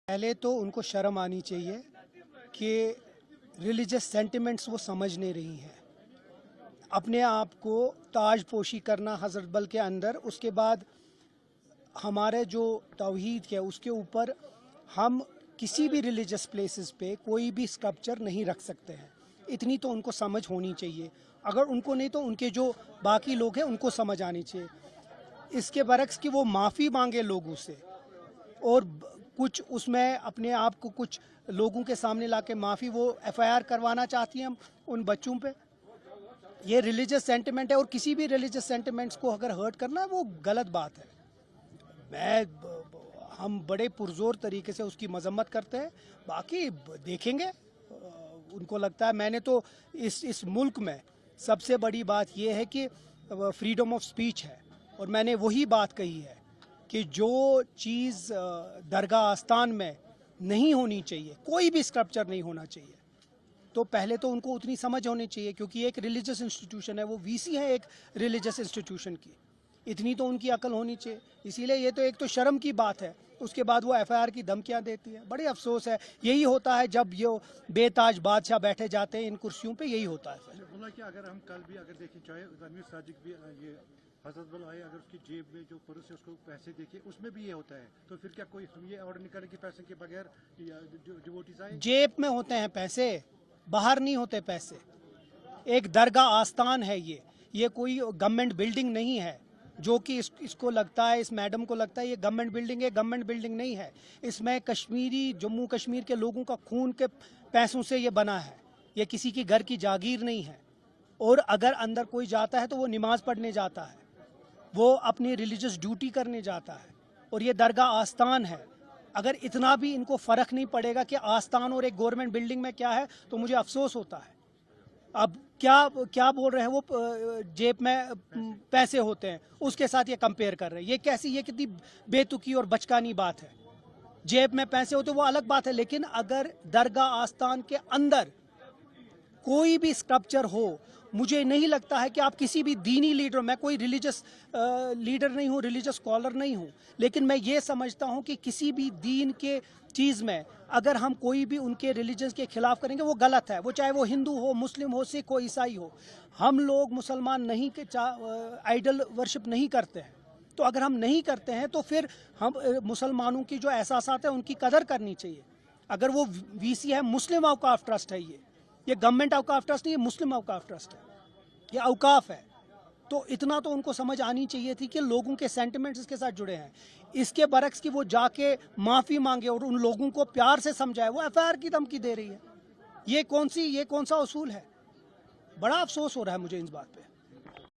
पहले तो उनको शर्म आनी चाहिए कि रिलीजियस सेंटिमेंट्स वो समझ नहीं रही हैं। अपने आप को ताजपोशी करना हज़रत बल के अंदर, उसके बाद हमारे जो तौहीद है उसके ऊपर हम किसी भी रिलीजियस प्लेसेस पे कोई भी स्कल्पचर नहीं रख सकते हैं। इतनी तो उनको समझ होनी चाहिए। अगर उनको नहीं तो उनके जो बाकी लोग हैं उनको समझ आनी चाहिए। इसके बरक्स कि वो माफ़ी मांगे लोगों से और कुछ उसमें अपने आप को कुछ लोगों के सामने लाके माफ़ी वो FIR करवाना चाहती हैं उन बच्चों पे। ये रिलीजियस सेंटिमेंट है और किसी भी रिलीजियस सेंटिमेंट्स को अगर हर्ट करना है वो गलत बात है। हम बड़े पुरजोर तरीके से उसकी मजम्मत करते हैं। बाकी देखेंगे, उनको लगता है। मैंने तो इस मुल्क में सबसे बड़ी बात यह है कि फ्रीडम ऑफ स्पीच है और मैंने वही बात कही है कि जो चीज़ दरगाह आस्थान में नहीं होनी चाहिए, कोई भी स्कल्पचर नहीं होना चाहिए, तो पहले तो उनको उतनी समझ होनी चाहिए क्योंकि एक रिलीजियस इंस्टीट्यूशन है, वो VC है एक रिलीजियस इंस्टीट्यूशन की। इतनी तो उनकी अकल होनी चाहिए। इसीलिए ये तो एक तो शर्म की बात है, उसके बाद वो FIR की धमकियां देती है। बड़े अफसोस है। यही होता है जब ये बेताज बादशाह बैठे जाते हैं इन कुर्सियों पे, यही होता है। बोला कि अगर हम कल भी अगर देखें, चाहे रणवीर साजिक भी ये हजरत बल आए, अगर उसकी जेब में जो पर्स है उसको पैसे देखे, उसमें भी ये होता है, तो फिर क्या कोई ये ऑर्डर निकाले कि पैसे के बगैर डिवोटीज आए? जेब में होते हैं पैसे, बाहर नहीं होते पैसे। एक दरगाह आस्थान है ये कोई गवर्नमेंट बिल्डिंग नहीं है जो कि इसको लगता है, इस मैडम को लगता है ये गवर्नमेंट बिल्डिंग है। गवर्नमेंट बिल्डिंग नहीं है। इसमें कश्मीरी, जम्मू कश्मीर के लोगों का खून के पैसों से ये बना है। ये किसी की घर की जागीर नहीं है। और अगर अंदर कोई जाता है तो वो नमाज पढ़ने जाता है, वो अपनी रिलीजियस ड्यूटी करने जाता है। और ये दरगाह आस्थान है। अगर इतना भी इनको फ़र्क नहीं पड़ेगा कि आस्थान और एक गवर्नमेंट बिल्डिंग में क्या है, तो मुझे अफसोस होता है। अब क्या बोल रहे हैं वो, जेब में पैसे होते हैं उसके साथ ये कंपेयर कर रहे हैं। ये कितनी बेतुकी और बचकानी बात है। जेब में पैसे होते वो अलग बात है, लेकिन अगर दरगाह आस्थान के अंदर कोई भी स्कल्पचर हो, मुझे नहीं लगता है कि आप किसी भी दीनी लीडर, मैं कोई रिलीजियस लीडर नहीं हूँ, रिलीजियस स्कॉलर नहीं हूँ, लेकिन मैं ये समझता हूँ कि किसी भी दीन के चीज़ में अगर हम कोई भी उनके रिलीजन के खिलाफ करेंगे वो गलत है। वो चाहे वो हिंदू हो, मुस्लिम हो, सिख हो, ईसाई हो। हम लोग मुसलमान नहीं के आइडल वर्शिप नहीं करते हैं। तो अगर हम नहीं करते हैं तो फिर हम मुसलमानों की जो एहसासात है उनकी कदर करनी चाहिए। अगर वो VC है, मुस्लिम औकाफ ट्रस्ट है, ये गवर्नमेंट औकाफ ट्रस्ट नहीं, ये मुस्लिम औकाफ ट्रस्ट है, ये औकाफ है। तो इतना तो उनको समझ आनी चाहिए थी कि लोगों के सेंटिमेंट्स इसके साथ जुड़े हैं। इसके बरक्स की वो जाके माफ़ी मांगे और उन लोगों को प्यार से समझाए, वो FIR की धमकी दे रही है। ये कौन सा उसूल है? बड़ा अफसोस हो रहा है मुझे इस बात पे।